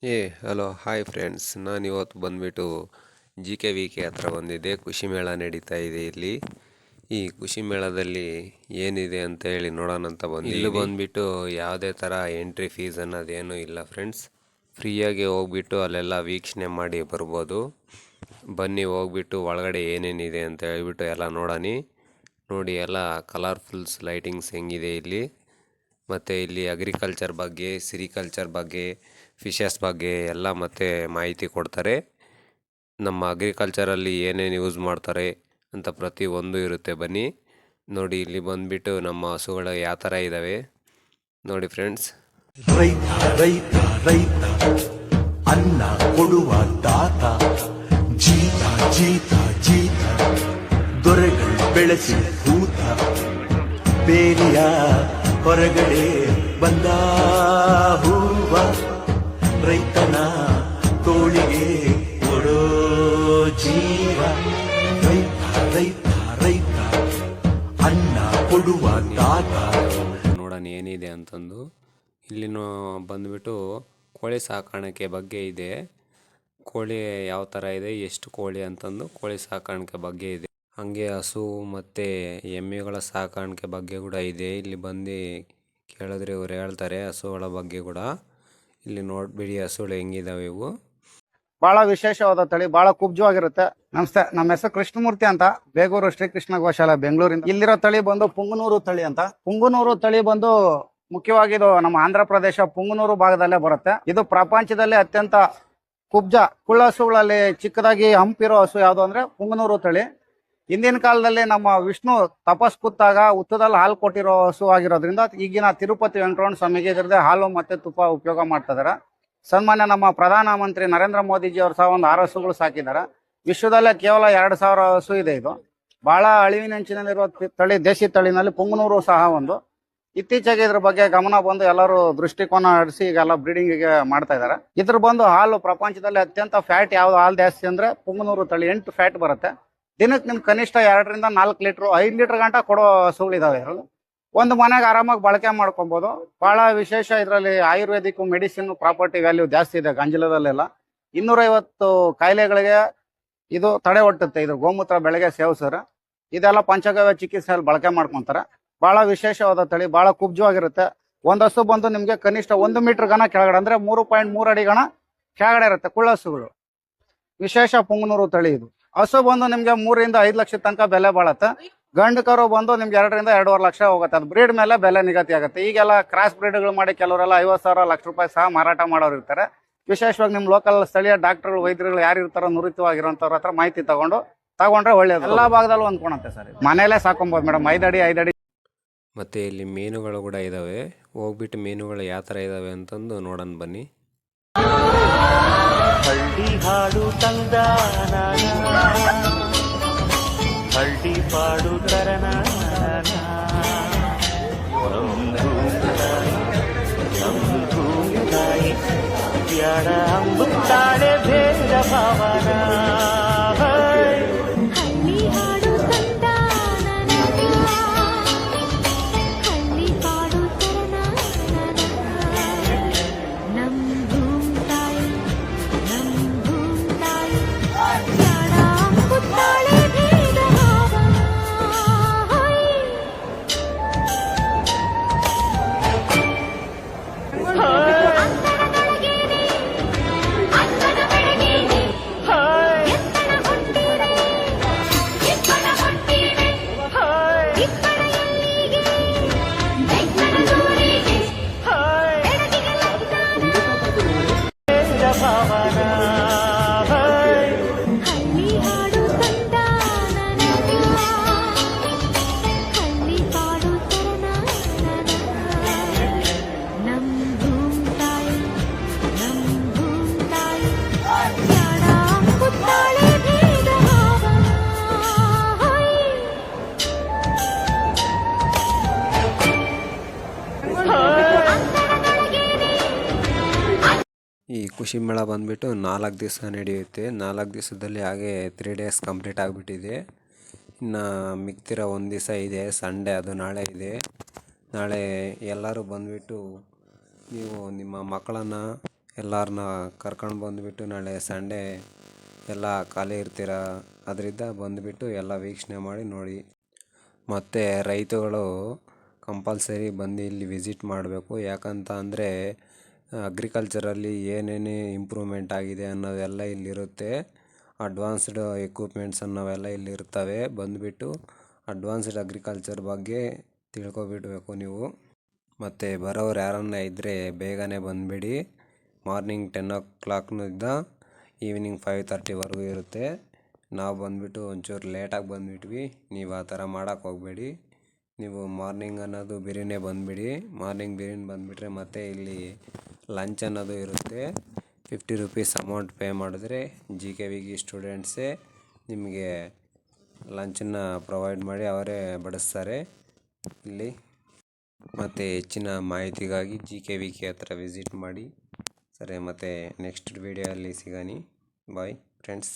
Hello hi friends, ನಾನಿವತ್ತು ಬಂದುಬಿಟ್ಟು JKVK ಹತ್ರ ಬಂದಿದ್ದೆ. ಖುಷಿ ಮೇಳ ನಡೀತಾ ಇದೆ ಇಲ್ಲಿ. ಈ ಖುಷಿ ಮೇಳದಲ್ಲಿ ಏನಿದೆ ಅಂತ ಹೇಳಿ ನೋಡೋಣ ಅಂತ ಬಂದು ಇಲ್ಲಿ ಬಂದುಬಿಟ್ಟು ಯಾವುದೇ ಥರ ಎಂಟ್ರಿ ಫೀಸ್ ಅನ್ನೋದೇನು ಇಲ್ಲ ಫ್ರೆಂಡ್ಸ್. ಫ್ರೀಯಾಗಿ ಹೋಗ್ಬಿಟ್ಟು ಅಲ್ಲೆಲ್ಲ ವೀಕ್ಷಣೆ ಮಾಡಿ ಬರ್ಬೋದು. ಬನ್ನಿ ಹೋಗ್ಬಿಟ್ಟು ಒಳಗಡೆ ಏನೇನಿದೆ ಅಂತ ಹೇಳ್ಬಿಟ್ಟು ಎಲ್ಲ ನೋಡೋಣ. ನೋಡಿ, ಎಲ್ಲ ಕಲರ್ಫುಲ್ಸ್ ಲೈಟಿಂಗ್ಸ್ ಹೆಂಗಿದೆ ಇಲ್ಲಿ. ಮತ್ತು ಇಲ್ಲಿ ಅಗ್ರಿಕಲ್ಚರ್ ಬಗ್ಗೆ, ಸಿರಿಕಲ್ಚರ್ ಬಗ್ಗೆ, ಫಿಶಸ್ ಬಗ್ಗೆ ಎಲ್ಲ ಮತ್ತು ಮಾಹಿತಿ ಕೊಡ್ತಾರೆ. ನಮ್ಮ ಅಗ್ರಿಕಲ್ಚರಲ್ಲಿ ಏನೇನು ಯೂಸ್ ಮಾಡ್ತಾರೆ ಅಂತ ಪ್ರತಿಯೊಂದು ಇರುತ್ತೆ. ಬನ್ನಿ ನೋಡಿ, ಇಲ್ಲಿ ಬಂದುಬಿಟ್ಟು ನಮ್ಮ ಹಸುಗಳು ಯಾವ ಥರ ಇದ್ದಾವೆ ನೋಡಿ ಫ್ರೆಂಡ್ಸ್. ರೈತ ರೈತ ರೈತ ಅನ್ನ ಕೊಡುವ ದಾತ, ಜೀತ ಜೀತ ಜೀತ ದೊರೆಗಳು ಬೆಳೆಸಿ ಭೂತ, ಬೇಲಿಯ ಹೊರಗಡೆ ಬಂದ ಹೂವ, ರೈತನ ತೋಳಿಗೆ ಕೊಡೋ ಜೀವ. ರೈತ ರೈತ ರೈತ ಅನ್ನ ಕೊಡುವ ದಾತ. ನೋಡೋಣ ಏನಿದೆ ಅಂತಂದು. ಇಲ್ಲಿ ಬಂದುಬಿಟ್ಟು ಕೋಳಿ ಸಾಕಾಣಿಕೆ ಬಗ್ಗೆ ಇದೆ. ಕೋಳಿ ಯಾವ ಥರ ಇದೆ, ಎಷ್ಟು ಕೋಳಿ ಅಂತಂದು ಕೋಳಿ ಸಾಕಾಣಿಕೆ ಬಗ್ಗೆ ಇದೆ. ಹಾಗೆ ಹಸು ಮತ್ತು ಎಮ್ಮೆಗಳ ಸಾಕಾಣಿಕೆ ಬಗ್ಗೆ ಕೂಡ ಇದೆ. ಇಲ್ಲಿ ಬಂದು ಕೇಳಿದ್ರೆ ಇವ್ರು ಹೇಳ್ತಾರೆ ಹಸುಗಳ ಬಗ್ಗೆ ಕೂಡ. ಇಲ್ಲಿ ನೋಡ್ಬಿಡಿ ಹಸುಗಳು ಹೆಂಗಿದಾವೆ ಇವು. ಬಹಳ ವಿಶೇಷವಾದ ತಳಿ, ಬಹಳ ಕುಬ್ಜವಾಗಿರುತ್ತೆ. ನಮಸ್ತೆ, ನಮ್ಮ ಹೆಸರು ಕೃಷ್ಣಮೂರ್ತಿ ಅಂತ, ಬೇಗೂರು ಶ್ರೀಕೃಷ್ಣ ಗೋಶಾಲೆ ಬೆಂಗಳೂರಿಂದ. ಇಲ್ಲಿರೋ ತಳಿ ಬಂದು ಪುಂಗನೂರು ತಳಿ ಅಂತ. ಪುಂಗನೂರು ತಳಿ ಬಂದು ಮುಖ್ಯವಾಗಿ ಇದು ನಮ್ಮ ಆಂಧ್ರ ಪ್ರದೇಶ ಪುಂಗನೂರು ಭಾಗದಲ್ಲೇ ಬರುತ್ತೆ. ಇದು ಪ್ರಪಂಚದಲ್ಲಿ ಅತ್ಯಂತ ಕುಬ್ಜ ಕುಳ್ಳಹಸುಗಳಲ್ಲಿ ಚಿಕ್ಕದಾಗಿ ಹಂಪಿರೋ ಹಸು ಯಾವುದು ಅಂದ್ರೆ ಪುಂಗನೂರು ತಳಿ. ಹಿಂದಿನ ಕಾಲದಲ್ಲಿ ನಮ್ಮ ವಿಷ್ಣು ತಪಸ್ ಕೂತಾಗ ಹುತ್ತದಲ್ಲಿ ಹಾಲು ಕೊಟ್ಟಿರೋ ಹಸು ಆಗಿರೋದ್ರಿಂದ ಈಗಿನ ತಿರುಪತಿ ವೆಂಕಟರಮಣ ಸ್ವಾಮಿಗೆ ಇದರದೇ ಹಾಲು ಮತ್ತೆ ತುಪ್ಪ ಉಪಯೋಗ ಮಾಡ್ತಾ ಇದಾರೆ. ಸನ್ಮಾನ್ಯ ನಮ್ಮ ಪ್ರಧಾನ ಮಂತ್ರಿ ನರೇಂದ್ರ ಮೋದಿಜಿ ಅವರು ಸಹ ಒಂದು 6 ಹಸುಗಳು ಸಾಕಿದ್ದಾರೆ. ವಿಶ್ವದಲ್ಲೇ ಕೇವಲ 2000 ಹಸು ಇದೆ. ಇದು ಬಹಳ ಅಳಿವಿನಂಚಿನಲ್ಲಿರುವ ತಳಿ, ದೇಶಿ ತಳಿನಲ್ಲಿ ಪುಂಗನೂರು ಸಹ ಒಂದು. ಇತ್ತೀಚೆಗೆ ಇದ್ರ ಬಗ್ಗೆ ಗಮನ ಬಂದು ಎಲ್ಲರೂ ದೃಷ್ಟಿಕೋನ ನಡೆಸಿ ಈಗೆಲ್ಲ ಬ್ರೀಡಿಂಗ್ ಮಾಡ್ತಾ ಇದಾರೆ. ಇದ್ರ ಬಂದು ಹಾಲು ಪ್ರಪಂಚದಲ್ಲಿ ಅತ್ಯಂತ ಫ್ಯಾಟ್ ಯಾವ್ದು ಹಾಲು ಜಾಸ್ತಿ ಅಂದ್ರೆ ಪುಂಗನೂರು ತಳಿ. 8 ಫ್ಯಾಟ್ ಬರುತ್ತೆ. ದಿನಕ್ಕೆ ನಿಮ್ ಕನಿಷ್ಠ 2 ರಿಂದ 4 ಲೀಟರ್ 5 ಲೀಟರ್ ಗಂಟ ಕೊಡೋ ಹಸುಗಳಿದಾವೆ. ಒಂದು ಮನೆಗೆ ಆರಾಮಾಗಿ ಬಳಕೆ ಮಾಡ್ಕೊಬಹುದು. ಬಹಳ ವಿಶೇಷ ಇದರಲ್ಲಿ ಆಯುರ್ವೇದಿಕ್ ಮೆಡಿಸಿನ್ ಪ್ರಾಪರ್ಟಿ ವ್ಯಾಲ್ಯೂ ಜಾಸ್ತಿ ಇದೆ. ಗಂಜಲದಲ್ಲೆಲ್ಲ 250 ಕಾಯಿಲೆಗಳಿಗೆ ಇದು ತಡೆ ಒಟ್ಟುತ್ತೆ. ಇದು ಗೋಮೂತ್ರ ಬೆಳಗ್ಗೆ ಸೇವಿಸಿದ್ರೆ ಇದೆಲ್ಲ ಪಂಚಗವ್ಯ ಚಿಕಿತ್ಸೆಯಲ್ಲಿ ಬಳಕೆ ಮಾಡ್ಕೊಂತಾರೆ. ಬಹಳ ವಿಶೇಷವಾದ ತಳಿ, ಬಹಳ ಕುಬ್ಜವಾಗಿರುತ್ತೆ. ಒಂದ್ ಹಸು ಬಂದು ನಿಮ್ಗೆ ಕನಿಷ್ಠ 1 ಮೀಟರ್ ಗಣ ಕೆಳಗಡೆ ಅಂದ್ರೆ 3.3 ಅಡಿ ಗಣ ಕೆಳಗಡೆ ಇರುತ್ತೆ ಕುಳ್ಳಹಸುಗಳು. ವಿಶೇಷ ಪುಂಗನೂರು ತಳಿ ಇದು. ಹಸು ಬಂದು ನಿಮ್ಗೆ 3 ರಿಂದ 5 ಲಕ್ಷ ತನಕ ಬೆಲೆ ಬಾಳುತ್ತೆ. ಗಂಡು ಕರು ಬಂದು ನಿಮ್ಗೆ 2 ರಿಂದ 2.5 ಲಕ್ಷ ಹೋಗುತ್ತೆ. ಅದು ಬ್ರೀಡ್ ಮೇಲೆ ಬೆಲೆ ನಿಗದಿ ಆಗುತ್ತೆ. ಈಗೆಲ್ಲ ಕ್ರಾಸ್ ಬ್ರೀಡ್ಗಳು ಮಾಡಿ ಕೆಲವರೆಲ್ಲ 50,000 ಲಕ್ಷ ರೂಪಾಯಿ ಸಹ ಮಾರಾಟ ಮಾಡೋರು ಇರ್ತಾರೆ. ವಿಶೇಷವಾಗಿ ನಿಮ್ ಲೋಕಲ್ ಸ್ಥಳೀಯ ಡಾಕ್ಟರ್ಗಳು, ವೈದ್ಯರುಗಳು ಯಾರು ಇರ್ತಾರೋ ನುರಿತವಾಗಿರೋಂಥವ್ರ ಹತ್ರ ಮಾಹಿತಿ ತಗೊಂಡ್ರೆ ಒಳ್ಳೇದು. ಎಲ್ಲಾ ಭಾಗದಲ್ಲೂ ಹೊಂದ್ಕೊಳತ್ತೆ ಸರ್. ಮನೇಲೆ ಸಾಕೊಬಹುದು ಮೇಡಮ್. 5 ಅಡಿ. ಮತ್ತು ಇಲ್ಲಿ ಮೀನುಗಳು ಕೂಡ ಇದ್ದಾವೆ. ಹೋಗ್ಬಿಟ್ಟು ಮೀನುಗಳು ಯಾವ ಥರ ಇದ್ದಾವೆ ಅಂತಂದು ನೋಡೋಣ ಬನ್ನಿ. ಹಳ್ಳಿ ಹಾಡು ತಂದ ಹಳ್ಳಿ ಪಾಡು ತರನ ಬ್ಯಾಡ ಅಂಬುತ್ತಾಳೆ ಭೇದ ಭಾವನ. ಈ ಖುಷಿ ಮೇಳ ಬಂದುಬಿಟ್ಟು 4 ದಿವಸ ನಡೆಯುತ್ತೆ. 4 ದಿವಸದಲ್ಲಿ ಹಾಗೆ 3 ಡೇಸ್ ಕಂಪ್ಲೀಟ್ ಆಗಿಬಿಟ್ಟಿದೆ. ಇನ್ನು ಮಿಕ್ತಿರೋ 1 ದಿವಸ ಇದೆ, ಸಂಡೇ, ಅದು ನಾಳೆ ಇದೆ. ನಾಳೆ ಎಲ್ಲರೂ ಬಂದುಬಿಟ್ಟು ನೀವು ನಿಮ್ಮ ಮಕ್ಕಳನ್ನು ಎಲ್ಲರನ್ನ ಕರ್ಕೊಂಡು ಬಂದುಬಿಟ್ಟು ನಾಳೆ ಸಂಡೇ ಎಲ್ಲ ಖಾಲಿ ಇರ್ತೀರ, ಅದರಿಂದ ಬಂದುಬಿಟ್ಟು ಎಲ್ಲ ವೀಕ್ಷಣೆ ಮಾಡಿ ನೋಡಿ. ಮತ್ತು ರೈತಗಳು ಕಂಪಲ್ಸರಿ ಬಂದು ಇಲ್ಲಿ ವಿಸಿಟ್ ಮಾಡಬೇಕು. ಯಾಕಂತ ಅಂದರೆ ಅಗ್ರಿಕಲ್ಚರಲ್ಲಿ ಏನೇನು ಇಂಪ್ರೂವ್ಮೆಂಟ್ ಆಗಿದೆ ಅನ್ನೋದೆಲ್ಲ ಇಲ್ಲಿರುತ್ತೆ. Advanced equipments ಅನ್ನೋವೆಲ್ಲ ಇಲ್ಲಿರ್ತವೆ. ಬಂದುಬಿಟ್ಟು ಅಡ್ವಾನ್ಸ್ಡ್ ಅಗ್ರಿಕಲ್ಚರ್ ಬಗ್ಗೆ ತಿಳ್ಕೊಬಿಡಬೇಕು ನೀವು. ಮತ್ತು ಬರೋರು ಯಾರನ್ನ ಇದ್ದರೆ ಬೇಗನೆ ಬಂದುಬಿಡಿ. ಮಾರ್ನಿಂಗ್ 10 o'clock ಈವ್ನಿಂಗ್ 5:30ವರೆಗೂ ಇರುತ್ತೆ. ನಾವು ಬಂದುಬಿಟ್ಟು ಒಂಚೂರು ಲೇಟಾಗಿ ಬಂದುಬಿಟ್ವಿ. ನೀವು ಆ ಥರ ಮಾಡೋಕ್ಕೆ ಹೋಗಬೇಡಿ. ನೀವು ಮಾರ್ನಿಂಗ್ ಅನ್ನೋದು ಬಿರಿನೇ ಬಂದುಬಿಡಿ. ಮಾರ್ನಿಂಗ್ ಬಿರಿನ್ ಬಂದುಬಿಟ್ರೆ ಮತ್ತೆ ಇಲ್ಲಿ ಲಂಚ್ ಅನ್ನೋದು ಇರುತ್ತೆ. 50 rupees ಅಮೌಂಟ್ ಪೇ ಮಾಡಿದ್ರೆ GKVK ಸ್ಟೂಡೆಂಟ್ಸೇ ನಿಮಗೆ ಲಂಚನ್ನು ಪ್ರೊವೈಡ್ ಮಾಡಿ ಅವರೇ ಬಡಿಸ್ತಾರೆ ಇಲ್ಲಿ. ಮತ್ತು ಹೆಚ್ಚಿನ ಮಾಹಿತಿಗಾಗಿ GKVK ಹತ್ರ ವಿಸಿಟ್ ಮಾಡಿ. ಸರಿ, ಮತ್ತು ನೆಕ್ಸ್ಟ್ ವಿಡಿಯೋಲ್ಲಿ ಸಿಗೋಣ. Bye friends.